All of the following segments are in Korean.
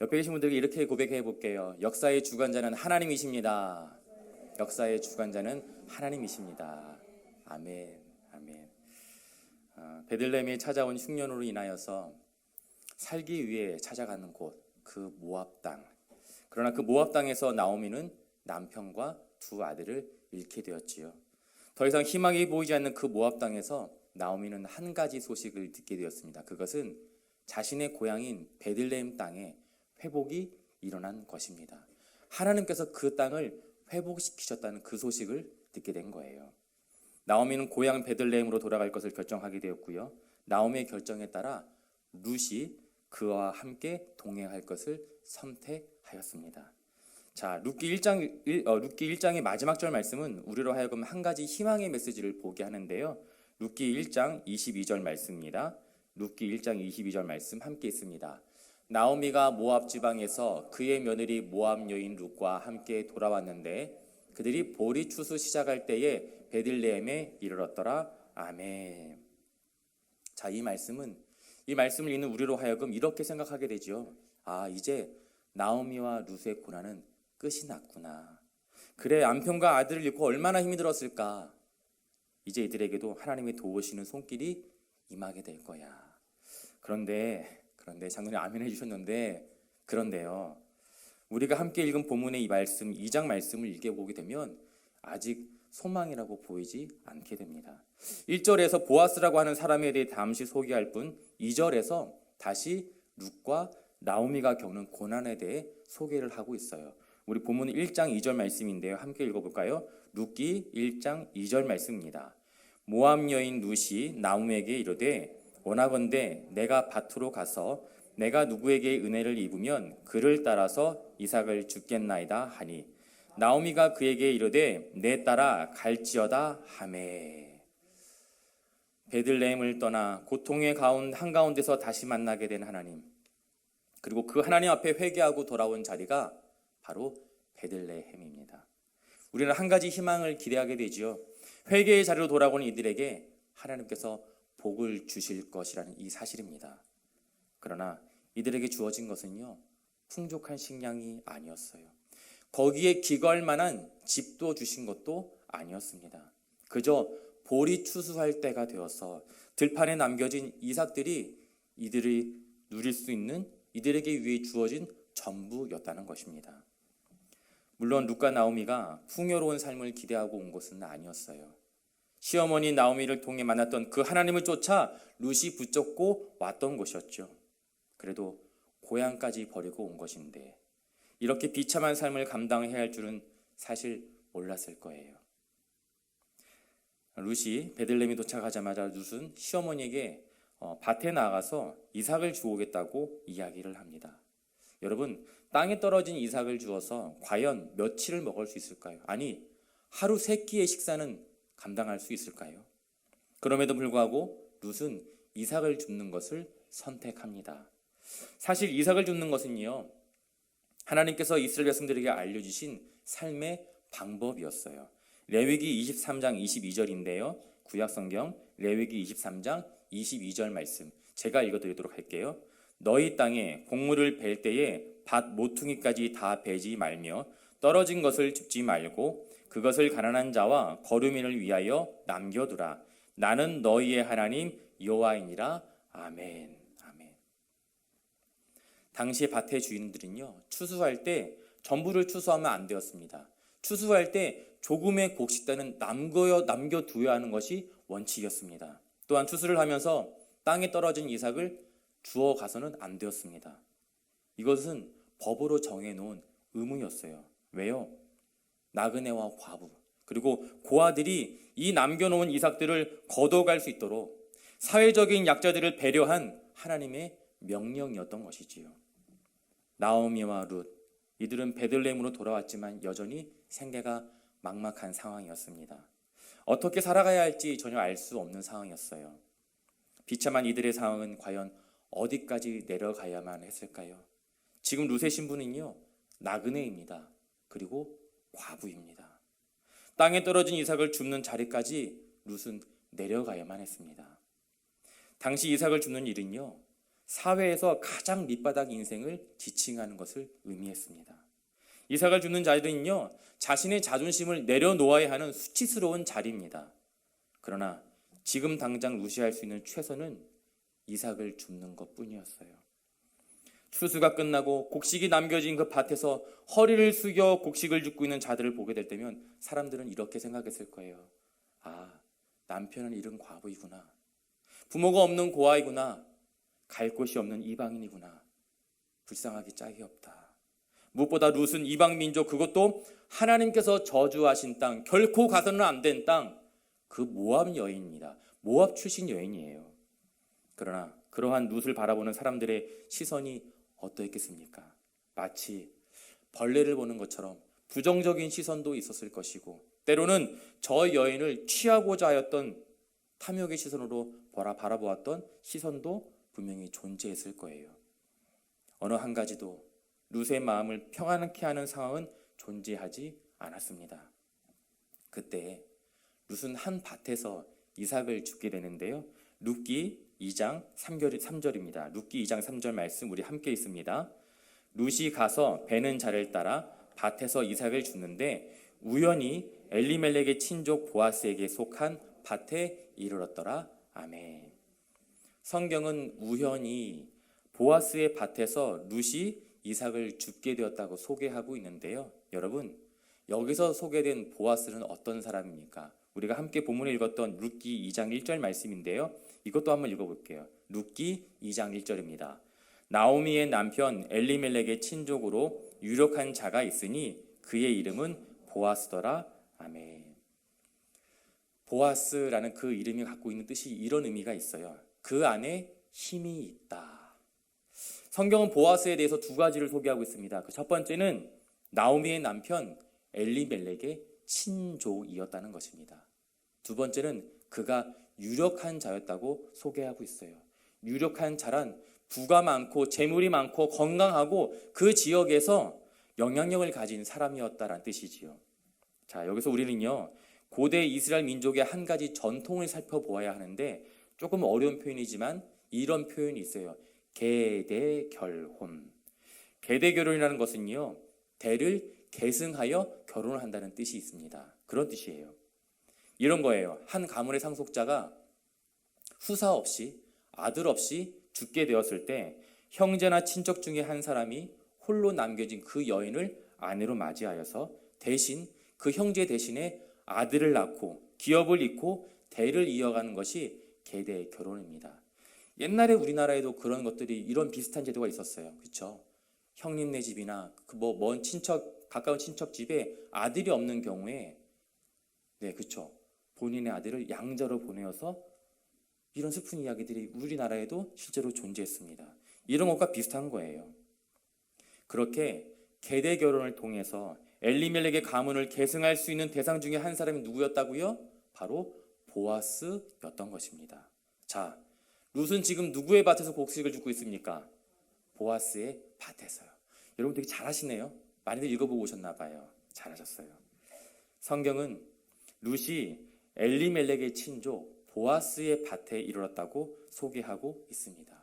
옆에 계신 분들에게 이렇게 고백해 볼게요. 역사의 주관자는 하나님이십니다. 역사의 주관자는 하나님이십니다. 아멘, 아멘. 베들레헴에 찾아온 흉년으로 인하여서 살기 위해 찾아가는 곳, 그 모압 땅. 그러나 그 모압 땅에서 나오미는 남편과 두 아들을 잃게 되었지요. 더 이상 희망이 보이지 않는 그 모압 땅에서 나오미는 한 가지 소식을 듣게 되었습니다. 그것은 자신의 고향인 베들레헴 땅에 회복이 일어난 것입니다. 하나님께서 그 땅을 회복시키셨다는 그 소식을 듣게 된 거예요. 나오미는 고향 베들레헴으로 돌아갈 것을 결정하게 되었고요. 나오미의 결정에 따라 룻이 그와 함께 동행할 것을 선택하였습니다. 자, 룻기 1장의 마지막 절 말씀은 우리로 하여금 한 가지 희망의 메시지를 보게 하는데요. 룻기 1장 22절 말씀입니다. 룻기 1장 22절 말씀 함께 있습니다. 나오미가 모압 지방에서 그의 며느리 모압 여인 룻과 함께 돌아왔는데 그들이 보리 추수 시작할 때에 베들레헴에 이르렀더라. 아멘. 자, 이 말씀을 읽는 우리로 하여금 이렇게 생각하게 되죠. 아, 이제 나오미와 룻의 고난은 끝이 났구나. 그래, 남편과 아들을 잃고 얼마나 힘이 들었을까. 이제 이들에게도 하나님의 도우시는 손길이 임하게 될 거야. 그런데 장로님 아멘 해주셨는데, 그런데요, 우리가 함께 읽은 본문의 이 말씀, 2장 말씀을 읽어보게 되면 아직 소망이라고 보이지 않게 됩니다. 1절에서 보아스라고 하는 사람에 대해 잠시 소개할 뿐 2절에서 다시 룻과 나오미가 겪는 고난에 대해 소개를 하고 있어요. 우리 본문 1장 2절 말씀인데요. 함께 읽어볼까요? 룻기 1장 2절 말씀입니다. 모압 여인 룻이 나오미에게 이르되 원하건대 내가 밭으로 가서 내가 누구에게 은혜를 입으면 그를 따라서 이삭을 주겠나이다 하니 나오미가 그에게 이르되 내 따라 갈지어다 하매. 베들레헴을 떠나 고통의 한가운데서 다시 만나게 된 하나님, 그리고 그 하나님 앞에 회개하고 돌아온 자리가 바로 베들레헴입니다. 우리는 한 가지 희망을 기대하게 되지요. 회개의 자리로 돌아오는 이들에게 하나님께서 복을 주실 것이라는 이 사실입니다. 그러나 이들에게 주어진 것은요, 풍족한 식량이 아니었어요. 거기에 기거할 만한 집도 주신 것도 아니었습니다. 그저 보리 추수할 때가 되어서 들판에 남겨진 이삭들이 이들이 누릴 수 있는 이들에게 위해 주어진 전부였다는 것입니다. 물론 룻과 나오미가 풍요로운 삶을 기대하고 온 것은 아니었어요. 시어머니 나오미를 통해 만났던 그 하나님을 쫓아 룻이 붙잡고 왔던 곳이었죠. 그래도 고향까지 버리고 온 것인데 이렇게 비참한 삶을 감당해야 할 줄은 사실 몰랐을 거예요. 룻이 베들레헴에 도착하자마자 룻은 시어머니에게 밭에 나가서 이삭을 주오겠다고 이야기를 합니다. 여러분, 땅에 떨어진 이삭을 주어서 과연 며칠을 먹을 수 있을까요? 아니, 하루 3끼의 식사는 감당할 수 있을까요? 그럼에도 불구하고 룻은 이삭을 줍는 것을 선택합니다. 사실 이삭을 줍는 것은요, 하나님께서 이스라엘 백성들에게 알려주신 삶의 방법이었어요. 레위기 23장 22절인데요. 구약성경 레위기 23장 22절 말씀 제가 읽어드리도록 할게요. 너희 땅에 곡물을 벨 때에 밭 모퉁이까지 다 베지 말며 떨어진 것을 줍지 말고 그것을 가난한 자와 거류민을 위하여 남겨두라. 나는 너희의 하나님 여호와이니라. 아멘. 아멘. 당시의 밭의 주인들은요, 추수할 때 전부를 추수하면 안 되었습니다. 추수할 때 조금의 곡식단은 남겨두어야 하는 것이 원칙이었습니다. 또한 추수를 하면서 땅에 떨어진 이삭을 주워 가서는 안 되었습니다. 이것은 법으로 정해놓은 의무였어요. 왜요? 나그네와 과부 그리고 고아들이 이 남겨놓은 이삭들을 거둬갈 수 있도록 사회적인 약자들을 배려한 하나님의 명령이었던 것이지요. 나오미와 룻, 이들은 베들레헴으로 돌아왔지만 여전히 생계가 막막한 상황이었습니다. 어떻게 살아가야 할지 전혀 알 수 없는 상황이었어요. 비참한 이들의 상황은 과연 어디까지 내려가야만 했을까요? 지금 룻의 신분은요, 나그네입니다. 그리고 과부입니다. 땅에 떨어진 이삭을 줍는 자리까지 룻은 내려가야만 했습니다. 당시 이삭을 줍는 일은요, 사회에서 가장 밑바닥 인생을 지칭하는 것을 의미했습니다. 이삭을 줍는 자리는요, 자신의 자존심을 내려놓아야 하는 수치스러운 자리입니다. 그러나 지금 당장 무시할 수 있는 최선은 이삭을 줍는 것뿐이었어요. 추수가 끝나고 곡식이 남겨진 그 밭에서 허리를 숙여 곡식을 줍고 있는 자들을 보게 될 때면 사람들은 이렇게 생각했을 거예요. 아, 남편은 잃은 과부이구나. 부모가 없는 고아이구나. 갈 곳이 없는 이방인이구나. 불쌍하기 짝이 없다. 무엇보다 룻은 이방 민족, 그것도 하나님께서 저주하신 땅, 결코 가서는 안 된 땅, 그 모압 여인입니다. 모압 출신 여인이에요. 그러나 그러한 룻을 바라보는 사람들의 시선이 어떠했겠습니까? 마치 벌레를 보는 것처럼 부정적인 시선도 있었을 것이고, 때로는 저 여인을 취하고자 하였던 탐욕의 시선으로 바라보았던 시선도 분명히 존재했을 거예요. 어느 한 가지도 룻의 마음을 평안케 하는 상황은 존재하지 않았습니다. 그때 룻은 한 밭에서 이삭을 줍게 되는데요. 룻기 2장 3절입니다. 룻기 2장 3절 말씀 우리 함께 있습니다. 룻이 가서 베는 자를 따라 밭에서 이삭을 줍는데 우연히 엘리멜렉의 친족 보아스에게 속한 밭에 이르렀더라. 아멘. 성경은 우연히 보아스의 밭에서 룻이 이삭을 줍게 되었다고 소개하고 있는데요. 여러분, 여기서 소개된 보아스는 어떤 사람입니까? 우리가 함께 본문에 읽었던 룻기 2장 1절 말씀인데요. 이것도 한번 읽어볼게요. 룻기 2장 1절입니다. 나오미의 남편 엘리멜렉의 친족으로 유력한 자가 있으니 그의 이름은 보아스더라. 아멘. 보아스라는 그 이름이 갖고 있는 뜻이 이런 의미가 있어요. 그 안에 힘이 있다. 성경은 보아스에 대해서 두 가지를 소개하고 있습니다. 그 첫 번째는 나오미의 남편 엘리멜렉의 친족이었다는 것입니다. 두 번째는 그가 유력한 자였다고 소개하고 있어요. 유력한 자란 부가 많고 재물이 많고 건강하고 그 지역에서 영향력을 가진 사람이었다라는 뜻이지요. 자, 여기서 우리는요, 고대 이스라엘 민족의 한 가지 전통을 살펴보아야 하는데 조금 어려운 표현이지만 이런 표현이 있어요. 계대결혼. 계대결혼이라는 것은요, 대를 계승하여 결혼을 한다는 뜻이 있습니다. 그런 뜻이에요. 이런 거예요. 한 가문의 상속자가 후사 없이, 아들 없이 죽게 되었을 때 형제나 친척 중에 한 사람이 홀로 남겨진 그 여인을 아내로 맞이하여서 대신 그 형제 대신에 아들을 낳고 기업을 잇고 대를 이어가는 것이 계대 결혼입니다. 옛날에 우리나라에도 그런 것들이 이런 비슷한 제도가 있었어요. 그렇죠? 형님네 집이나 먼 친척, 가까운 친척 집에 아들이 없는 경우에, 네, 그렇죠. 본인의 아들을 양자로 보내어서 이런 슬픈 이야기들이 우리나라에도 실제로 존재했습니다. 이런 것과 비슷한 거예요. 그렇게 계대 결혼을 통해서 엘리멜렉의 가문을 계승할 수 있는 대상 중에 한 사람이 누구였다고요? 바로 보아스였던 것입니다. 자, 룻은 지금 누구의 밭에서 곡식을 줍고 있습니까? 보아스의 밭에서요. 여러분 되게 잘하시네요. 많이들 읽어보고 오셨나 봐요. 잘하셨어요. 성경은 룻이 엘리멜렉의 친족 보아스의 밭에 이르렀다고 소개하고 있습니다.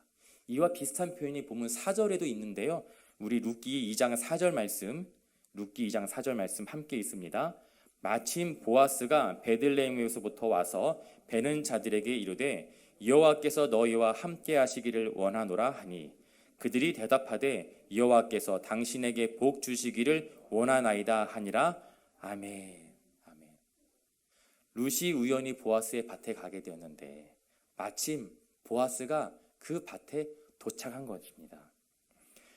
이와 비슷한 표현이 본문 4절에도 있는데요. 우리 룻기 2장 4절 말씀, 룻기 2장 4절 말씀 함께 있습니다. 마침 보아스가 베들레헴에서부터 와서 베는 자들에게 이르되 여호와께서 너희와 함께 하시기를 원하노라 하니 그들이 대답하되 여호와께서 당신에게 복 주시기를 원하나이다 하니라. 아멘. 아멘. 룻이 우연히 보아스의 밭에 가게 되었는데 마침 보아스가 그 밭에 도착한 것입니다.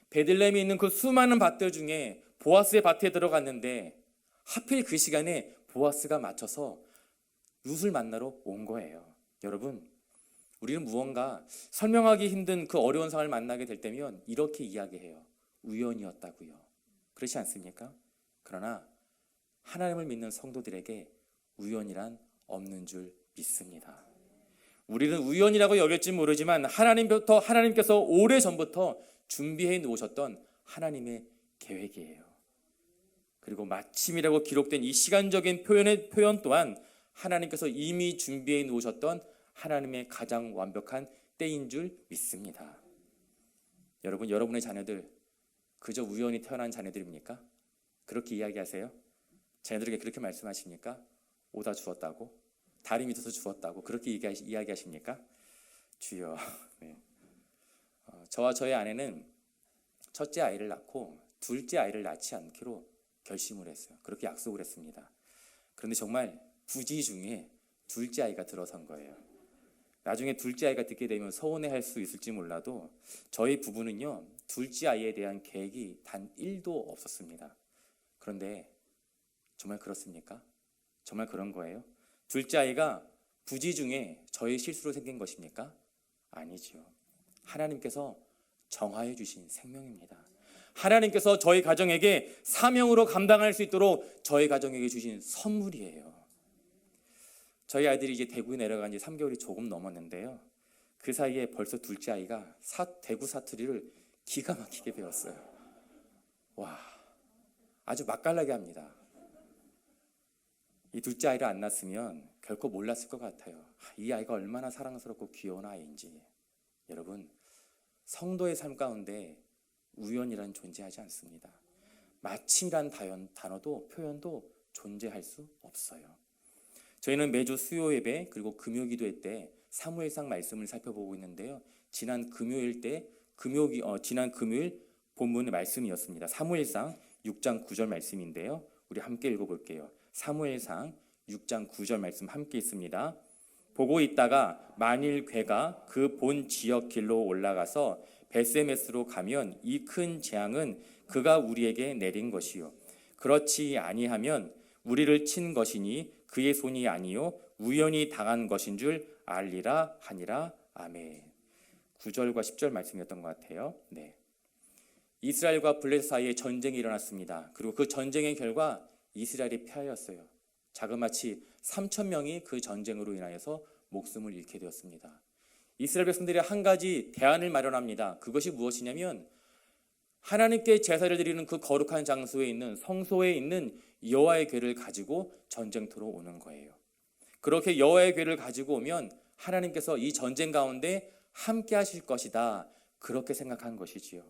베들레헴에 있는 그 수많은 밭들 중에 보아스의 밭에 들어갔는데 하필 그 시간에 보아스가 맞춰서 룻을 만나러 온 거예요. 여러분, 우리는 무언가 설명하기 힘든 그 어려운 상황을 만나게 될 때면 이렇게 이야기해요. 우연이었다고요. 그렇지 않습니까? 그러나 하나님을 믿는 성도들에게 우연이란 없는 줄 믿습니다. 우리는 우연이라고 여길지 모르지만 하나님께서 오래전부터 준비해 놓으셨던 하나님의 계획이에요. 그리고 마침이라고 기록된 이 시간적인 표현 또한 하나님께서 이미 준비해 놓으셨던 하나님의 가장 완벽한 때인 줄 믿습니다. 여러분, 여러분의 자녀들 그저 우연히 태어난 자녀들입니까? 그렇게 이야기하세요? 자녀들에게 그렇게 말씀하십니까? 오다 주었다고? 다리 밑에서 주었다고? 그렇게 이야기하십니까? 주여. 네. 저와 저의 아내는 첫째 아이를 낳고 둘째 아이를 낳지 않기로 결심을 했어요. 그렇게 약속을 했습니다. 그런데 정말 부지 중에 둘째 아이가 들어선 거예요. 나중에 둘째 아이가 듣게 되면 서운해할 수 있을지 몰라도 저희 부부는요, 둘째 아이에 대한 계획이 단 1도 없었습니다. 그런데 정말 그렇습니까? 정말 그런 거예요? 둘째 아이가 부지 중에 저의 실수로 생긴 것입니까? 아니지요. 하나님께서 정하여 주신 생명입니다. 하나님께서 저희 가정에게 사명으로 감당할 수 있도록 저희 가정에게 주신 선물이에요. 저희 아이들이 이제 대구에 내려간 지 3개월이 조금 넘었는데요. 그 사이에 벌써 둘째 아이가 대구 사투리를 기가 막히게 배웠어요. 와, 아주 맛깔나게 합니다. 이 둘째 아이를 안 낳았으면 결코 몰랐을 것 같아요. 이 아이가 얼마나 사랑스럽고 귀여운 아이인지. 여러분, 성도의 삶 가운데 우연이란 존재하지 않습니다. 마침이란 단어도 표현도 존재할 수 없어요. 저희는 매주 수요 예배 그리고 금요 기도회 때 사무엘상 말씀을 살펴보고 있는데요. 지난 금요일 본문의 말씀이었습니다. 사무엘상 6장 9절 말씀인데요. 우리 함께 읽어볼게요. 사무엘상 6장 9절 말씀 함께 있습니다. 보고 있다가 만일 괴가 그 본 지역 길로 올라가서 베세메스로 가면 이 큰 재앙은 그가 우리에게 내린 것이요 그렇지 아니하면 우리를 친 것이니 그의 손이 아니요 우연히 당한 것인 줄 알리라 하니라. 아멘. 9절과 10절 말씀이었던 것 같아요. 네. 이스라엘과 블레셋 사이에 전쟁이 일어났습니다. 그리고 그 전쟁의 결과 이스라엘이 패하였어요. 자그마치 3,000명이 그 전쟁으로 인하여서 목숨을 잃게 되었습니다. 이스라엘 백성들이 한 가지 대안을 마련합니다. 그것이 무엇이냐면 하나님께 제사를 드리는 그 거룩한 장소에 있는 성소에 있는 여호와의 궤를 가지고 전쟁터로 오는 거예요. 그렇게 여호와의 궤를 가지고 오면 하나님께서 이 전쟁 가운데 함께 하실 것이다. 그렇게 생각한 것이지요.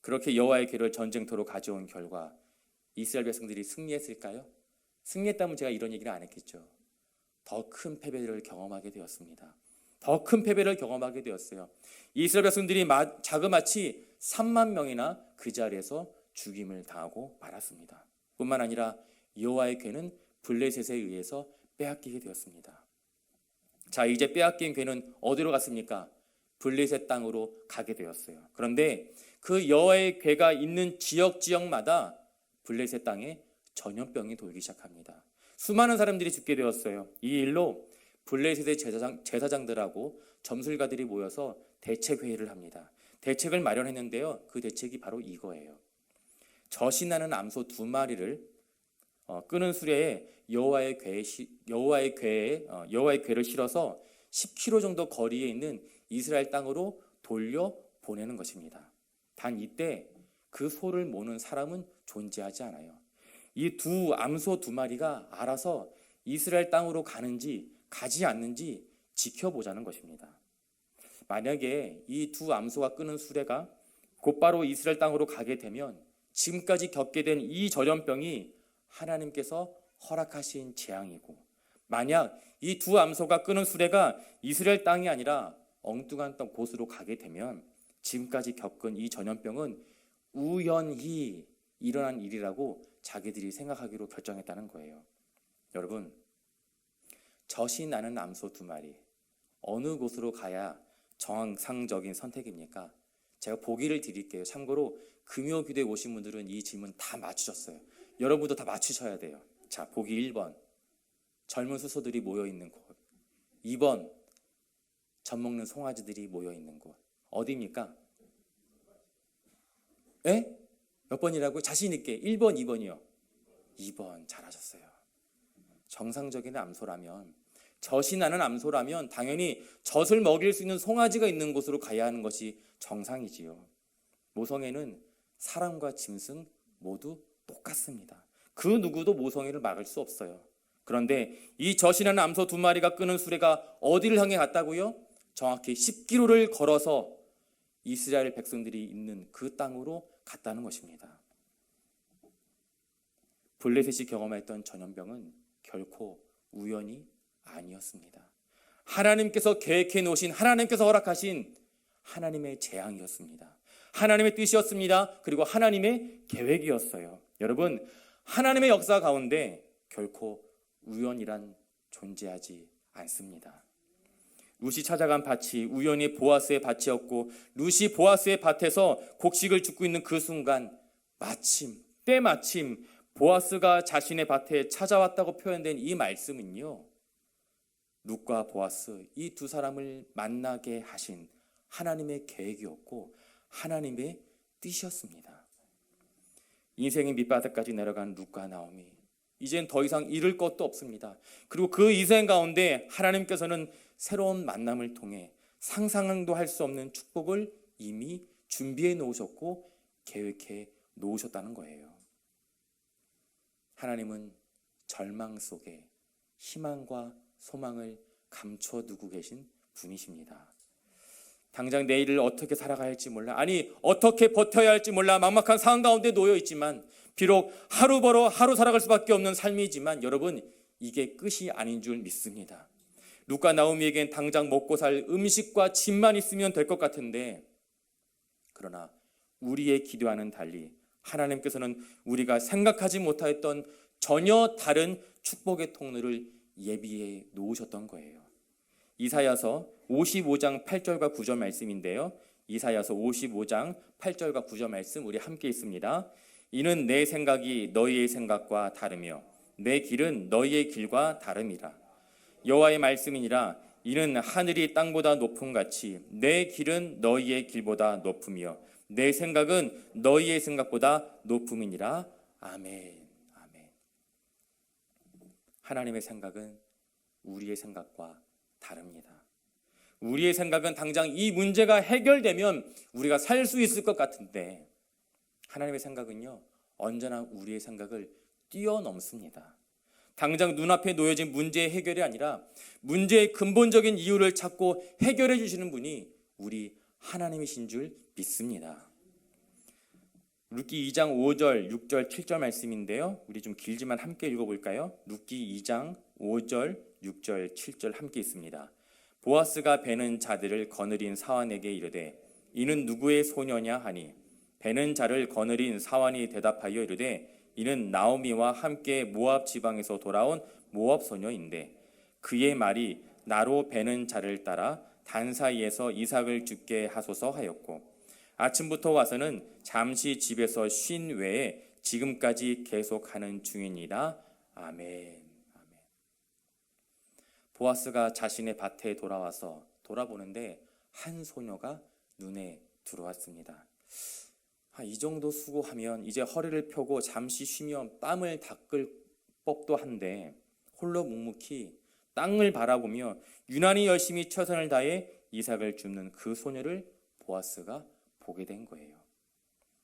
그렇게 여호와의 궤를 전쟁터로 가져온 결과 이스라엘 백성들이 승리했을까요? 승리했다면 제가 이런 얘기를 안 했겠죠. 더 큰 패배를 경험하게 되었습니다. 더 큰 패배를 경험하게 되었어요. 이스라엘 백성들이 자그마치 3만 명이나 그 자리에서 죽임을 당하고 말았습니다. 뿐만 아니라 여호와의 궤는 블레셋에 의해서 빼앗기게 되었습니다. 자, 이제 빼앗긴 궤는 어디로 갔습니까? 블레셋 땅으로 가게 되었어요. 그런데 그 여호와의 궤가 있는 지역마다 블레셋 땅에 전염병이 돌기 시작합니다. 수많은 사람들이 죽게 되었어요. 이 일로 블레셋의 제사장들하고 점술가들이 모여서 대책회의를 합니다. 대책을 마련했는데요. 그 대책이 바로 이거예요. 젖이 나는 암소 2마리를 끄는 수레에 여호와의 궤를 실어서 10km 정도 거리에 있는 이스라엘 땅으로 돌려 보내는 것입니다. 단 이때 그 소를 모는 사람은 존재하지 않아요. 이 암소 2마리가 알아서 이스라엘 땅으로 가는지 가지 않는지 지켜보자는 것입니다. 만약에 이 암소가 끄는 수레가 곧바로 이스라엘 땅으로 가게 되면 지금까지 겪게 된 이 전염병이 하나님께서 허락하신 재앙이고, 만약 이 암소가 끄는 수레가 이스라엘 땅이 아니라 엉뚱한 곳으로 가게 되면 지금까지 겪은 이 전염병은 우연히 일어난 일이라고 자기들이 생각하기로 결정했다는 거예요. 여러분, 젖이 나는 암소 2마리, 어느 곳으로 가야 정상적인 선택입니까? 제가 보기를 드릴게요. 참고로 금요 기도에 오신 분들은 이 질문 다 맞추셨어요. 여러분도 다 맞추셔야 돼요. 자, 보기 1번, 젊은 수소들이 모여있는 곳. 2번, 젖 먹는 송아지들이 모여있는 곳. 어디입니까? 에? 몇 번이라고요? 자신 있게. 1번, 2번이요. 2번 잘하셨어요. 정상적인 암소라면, 젖이 나는 암소라면 당연히 젖을 먹일 수 있는 송아지가 있는 곳으로 가야 하는 것이 정상이지요. 모성애는 사람과 짐승 모두 똑같습니다. 그 누구도 모성애를 막을 수 없어요. 그런데 이 젖이 나는 암소 2마리가 끄는 수레가 어디를 향해 갔다고요? 정확히 10km를 걸어서 이스라엘 백성들이 있는 그 땅으로 갔다는 것입니다. 블레셋이 경험했던 전염병은 결코 우연이 아니었습니다. 하나님께서 계획해 놓으신, 하나님께서 허락하신 하나님의 재앙이었습니다. 하나님의 뜻이었습니다. 그리고 하나님의 계획이었어요. 여러분, 하나님의 역사 가운데 결코 우연이란 존재하지 않습니다. 룻이 찾아간 밭이 우연히 보아스의 밭이었고, 룻이 보아스의 밭에서 곡식을 줍고 있는 그 순간 때마침 보아스가 자신의 밭에 찾아왔다고 표현된 이 말씀은요, 룻과 보아스 이 두 사람을 만나게 하신 하나님의 계획이었고 하나님의 뜻이었습니다. 인생의 밑바닥까지 내려간 룻과 나오미, 이젠 더 이상 잃을 것도 없습니다. 그리고 그 인생 가운데 하나님께서는 새로운 만남을 통해 상상도 할 수 없는 축복을 이미 준비해 놓으셨고 계획해 놓으셨다는 거예요. 하나님은 절망 속에 희망과 소망을 감춰두고 계신 분이십니다. 당장 내일을 어떻게 살아가야 할지 몰라, 아니 어떻게 버텨야 할지 몰라 막막한 상황 가운데 놓여 있지만, 비록 하루 벌어 하루 살아갈 수밖에 없는 삶이지만 여러분, 이게 끝이 아닌 줄 믿습니다. 룻과 나오미에겐 당장 먹고 살 음식과 집만 있으면 될 것 같은데, 그러나 우리의 기도와는 달리 하나님께서는 우리가 생각하지 못하였던 전혀 다른 축복의 통로를 예비해 놓으셨던 거예요. 이사야서 55장 8절과 9절 말씀인데요. 이사야서 55장 8절과 9절 말씀 우리 함께 있습니다. 이는 내 생각이 너희의 생각과 다르며 내 길은 너희의 길과 다름이라. 여호와의 말씀이니라. 이는 하늘이 땅보다 높음 같이 내 길은 너희의 길보다 높으며 내 생각은 너희의 생각보다 높음이니라. 아멘. 아멘. 하나님의 생각은 우리의 생각과 다릅니다. 우리의 생각은 당장 이 문제가 해결되면 우리가 살 수 있을 것 같은데, 하나님의 생각은요, 언제나 우리의 생각을 뛰어넘습니다. 당장 눈앞에 놓여진 문제의 해결이 아니라 문제의 근본적인 이유를 찾고 해결해 주시는 분이 우리 하나님이신 줄 믿습니다. 룻기 2장 5절, 6절, 7절 말씀인데요. 우리 좀 길지만 함께 읽어볼까요? 룻기 2장 5절, 6절, 7절 함께 있습니다. 보아스가 베는 자들을 거느린 사환에게 이르되 이는 누구의 소녀냐 하니, 베는 자를 거느린 사환이 대답하여 이르되 이는 나오미와 함께 모압 지방에서 돌아온 모압 소녀인데, 그의 말이 나로 베는 자를 따라 단 사이에서 이삭을 죽게 하소서 하였고, 아침부터 와서는 잠시 집에서 쉰 외에 지금까지 계속하는 중이니라. 아멘. 아멘. 보아스가 자신의 밭에 돌아와서 돌아보는데 한 소녀가 눈에 들어왔습니다. 이 정도 수고하면 이제 허리를 펴고 잠시 쉬면 땀을 닦을 법도 한데, 홀로 묵묵히 땅을 바라보며 유난히 열심히 최선을 다해 이삭을 줍는 그 소녀를 보아스가 보게 된 거예요.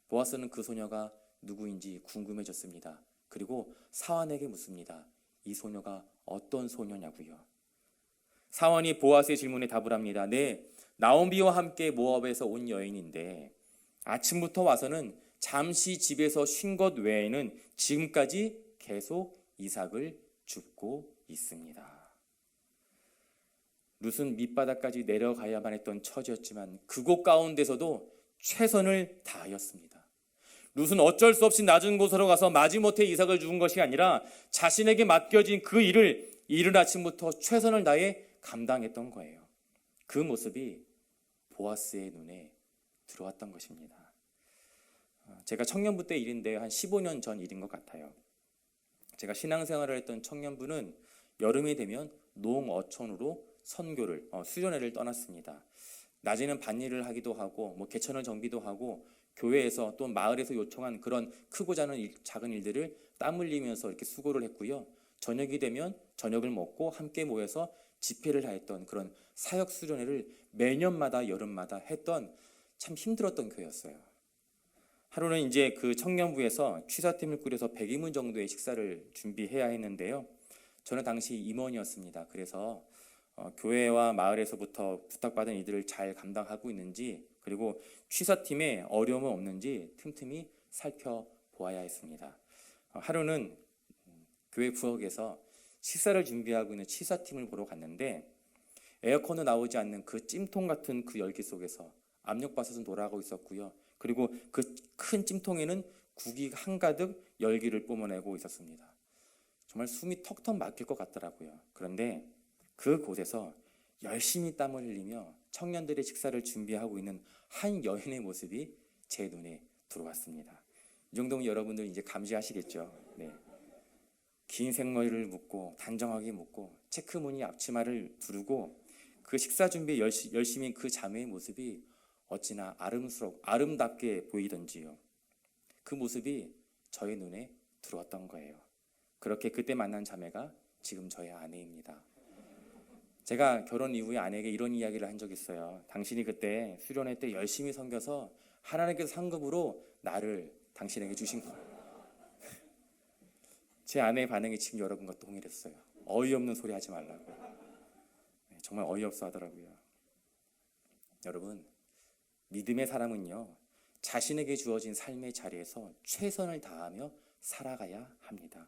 보아스는 그 소녀가 누구인지 궁금해졌습니다. 그리고 사환에게 묻습니다. 이 소녀가 어떤 소녀냐고요. 사환이 보아스의 질문에 답을 합니다. 네, 나오미와 함께 모압에서 온 여인인데 아침부터 와서는 잠시 집에서 쉰 것 외에는 지금까지 계속 이삭을 줍고 있습니다. 룻은 밑바닥까지 내려가야만 했던 처지였지만 그곳 가운데서도 최선을 다하였습니다. 룻은 어쩔 수 없이 낮은 곳으로 가서 마지못해 이삭을 죽은 것이 아니라 자신에게 맡겨진 그 일을 이른 아침부터 최선을 다해 감당했던 거예요. 그 모습이 보아스의 눈에 들어왔던 것입니다. 제가 청년부 때 일인데 한 15년 전 일인 것 같아요. 제가 신앙생활을 했던 청년부는 여름이 되면 농어촌으로 선교를, 수련회를 떠났습니다. 낮에는 밭일을 하기도 하고 개천을 정비도 하고 교회에서 또 마을에서 요청한 그런 크고 작은 일들을 땀 흘리면서 이렇게 수고를 했고요. 저녁이 되면 저녁을 먹고 함께 모여서 집회를 하였던 그런 사역 수련회를 매년마다 여름마다 했던 참 힘들었던 교회였어요. 하루는 이제 그 청년부에서 취사팀을 꾸려서 100인분 정도의 식사를 준비해야 했는데요. 저는 당시 임원이었습니다. 그래서 교회와 마을에서부터 부탁받은 일들을 잘 감당하고 있는지 그리고 취사팀에 어려움은 없는지 틈틈이 살펴보아야 했습니다. 하루는 교회 부엌에서 식사를 준비하고 있는 취사팀을 보러 갔는데 에어컨도 나오지 않는 그 찜통 같은 그 열기 속에서 압력밥솥은 돌아가고 있었고요. 그리고 그 큰 찜통에는 국이 한가득 열기를 뿜어내고 있었습니다. 정말 숨이 턱턱 막힐 것 같더라고요. 그런데 그곳에서 열심히 땀을 흘리며 청년들의 식사를 준비하고 있는 한 여인의 모습이 제 눈에 들어왔습니다. 이 정도면 여러분들 이제 감지하시겠죠. 네. 긴 생머리를 묶고 단정하게 묶고 체크무늬 앞치마를 두르고 그 식사 준비에 열심히 그 자매의 모습이 어찌나 아름답게 보이던지요. 그 모습이 저의 눈에 들어왔던 거예요. 그렇게 그때 만난 자매가 지금 저의 아내입니다. 제가 결혼 이후에 아내에게 이런 이야기를 한 적이 있어요. 당신이 그때 수련회 때 열심히 섬겨서 하나님께서 상급으로 나를 당신에게 주신 거예요. 제 아내의 반응이 지금 여러분과 동일했어요. 어이없는 소리 하지 말라고. 정말 어이없어 하더라고요. 여러분, 믿음의 사람은요, 자신에게 주어진 삶의 자리에서 최선을 다하며 살아가야 합니다.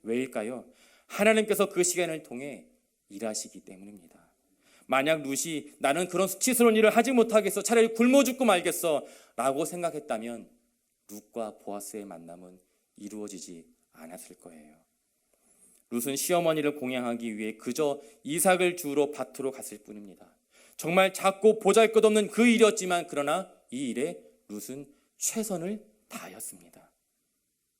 왜일까요? 하나님께서 그 시간을 통해 일하시기 때문입니다. 만약 룻이 나는 그런 수치스러운 일을 하지 못하겠어, 차라리 굶어 죽고 말겠어 라고 생각했다면 룻과 보아스의 만남은 이루어지지 않았을 거예요. 룻은 시어머니를 공양하기 위해 그저 이삭을 주우러 밭으로 갔을 뿐입니다. 정말 작고 보잘것없는 그 일이었지만 그러나 이 일에 룻은 최선을 다하였습니다.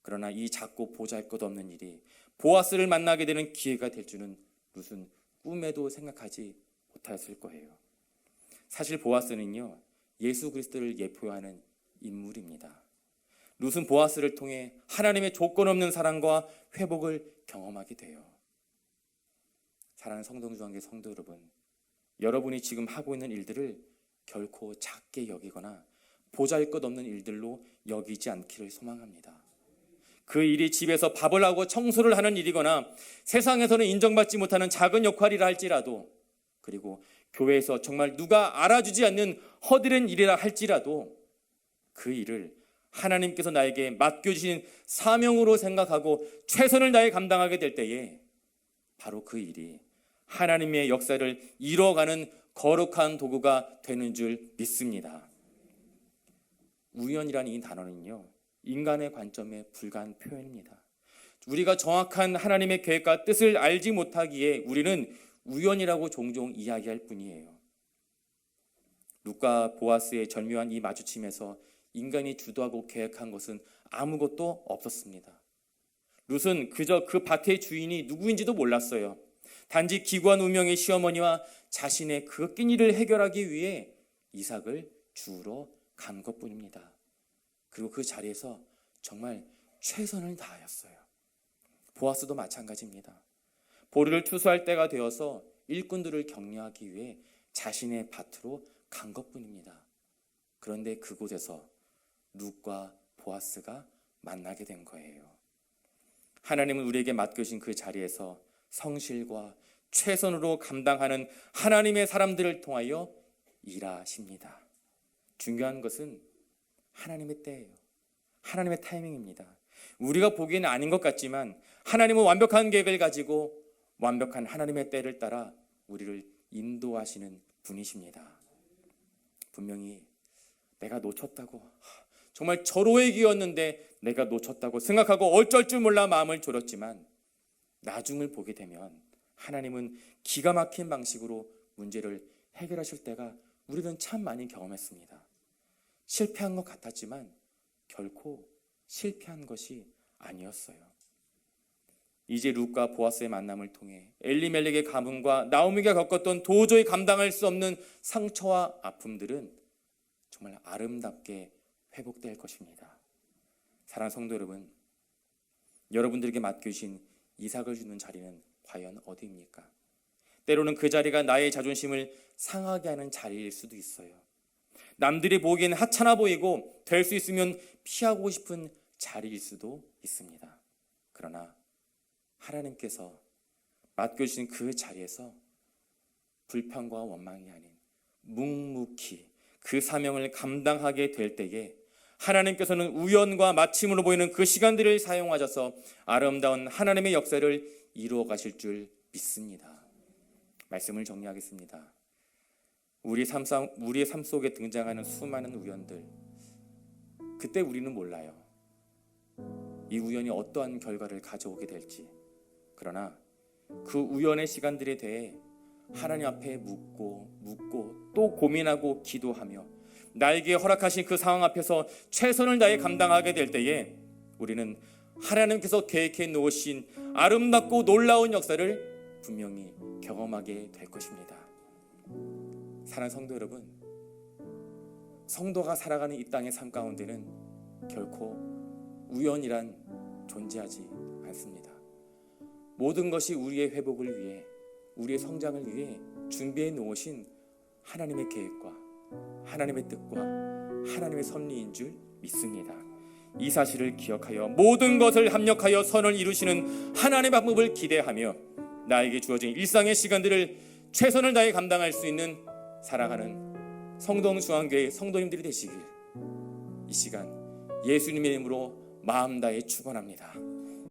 그러나 이 작고 보잘것없는 일이 보아스를 만나게 되는 기회가 될 줄은 룻은 꿈에도 생각하지 못하였을 거예요. 사실 보아스는요, 예수 그리스도를 예표하는 인물입니다. 룻은 보아스를 통해 하나님의 조건 없는 사랑과 회복을 경험하게 돼요. 사랑하는 성동주한계 성도 여러분, 여러분이 지금 하고 있는 일들을 결코 작게 여기거나 보잘것없는 일들로 여기지 않기를 소망합니다. 그 일이 집에서 밥을 하고 청소를 하는 일이거나 세상에서는 인정받지 못하는 작은 역할이라 할지라도, 그리고 교회에서 정말 누가 알아주지 않는 허드렛 일이라 할지라도 그 일을 하나님께서 나에게 맡겨주신 사명으로 생각하고 최선을 다해 감당하게 될 때에 바로 그 일이 하나님의 역사를 이뤄가는 거룩한 도구가 되는 줄 믿습니다. 우연이라는 이 단어는요, 인간의 관점에 불과한 표현입니다. 우리가 정확한 하나님의 계획과 뜻을 알지 못하기에 우리는 우연이라고 종종 이야기할 뿐이에요. 룻과 보아스의 절묘한 이 마주침에서 인간이 주도하고 계획한 것은 아무것도 없었습니다. 룻은 그저 그 밭의 주인이 누구인지도 몰랐어요. 단지 기구한 운명의 시어머니와 자신의 그 낀 일을 해결하기 위해 이삭을 주우러 간 것뿐입니다. 그리고 그 자리에서 정말 최선을 다하였어요. 보아스도 마찬가지입니다. 보리를 추수할 때가 되어서 일꾼들을 격려하기 위해 자신의 밭으로 간 것뿐입니다. 그런데 그곳에서 룻과 보아스가 만나게 된 거예요. 하나님은 우리에게 맡겨진 그 자리에서 성실과 최선으로 감당하는 하나님의 사람들을 통하여 일하십니다. 중요한 것은 하나님의 때예요. 하나님의 타이밍입니다. 우리가 보기에는 아닌 것 같지만 하나님은 완벽한 계획을 가지고 완벽한 하나님의 때를 따라 우리를 인도하시는 분이십니다. 분명히 내가 놓쳤다고, 정말 절호의 기회였는데 내가 놓쳤다고 생각하고 어쩔 줄 몰라 마음을 졸였지만 나중을 보게 되면 하나님은 기가 막힌 방식으로 문제를 해결하실 때가 우리는 참 많이 경험했습니다. 실패한 것 같았지만 결코 실패한 것이 아니었어요. 이제 룻과 보아스의 만남을 통해 엘리멜렉의 가문과 나오미가 겪었던 도저히 감당할 수 없는 상처와 아픔들은 정말 아름답게 회복될 것입니다. 사랑하는 성도 여러분, 여러분들에게 맡겨주신 이삭을 주는 자리는 과연 어디입니까? 때로는 그 자리가 나의 자존심을 상하게 하는 자리일 수도 있어요. 남들이 보기엔 하찮아 보이고 될 수 있으면 피하고 싶은 자리일 수도 있습니다. 그러나 하나님께서 맡겨주신 그 자리에서 불평과 원망이 아닌 묵묵히 그 사명을 감당하게 될 때에 하나님께서는 우연과 마침으로 보이는 그 시간들을 사용하셔서 아름다운 하나님의 역사를 이루어 가실 줄 믿습니다. 말씀을 정리하겠습니다. 우리의 삶 속에 등장하는 수많은 우연들, 그때 우리는 몰라요. 이 우연이 어떠한 결과를 가져오게 될지. 그러나 그 우연의 시간들에 대해 하나님 앞에 묻고 또 고민하고 기도하며 나에게 허락하신 그 상황 앞에서 최선을 다해 감당하게 될 때에 우리는 하나님께서 계획해 놓으신 아름답고 놀라운 역사를 분명히 경험하게 될 것입니다. 사랑하는 성도 여러분, 성도가 살아가는 이 땅의 삶 가운데는 결코 우연이란 존재하지 않습니다. 모든 것이 우리의 회복을 위해, 우리의 성장을 위해 준비해 놓으신 하나님의 계획과 하나님의 뜻과 하나님의 섭리인 줄 믿습니다. 이 사실을 기억하여 모든 것을 합력하여 선을 이루시는 하나님의 방법을 기대하며 나에게 주어진 일상의 시간들을 최선을 다해 감당할 수 있는 사랑하는 성동중앙교회 성도님들이 되시길 이 시간 예수님의 이름으로 마음 다해 축원합니다.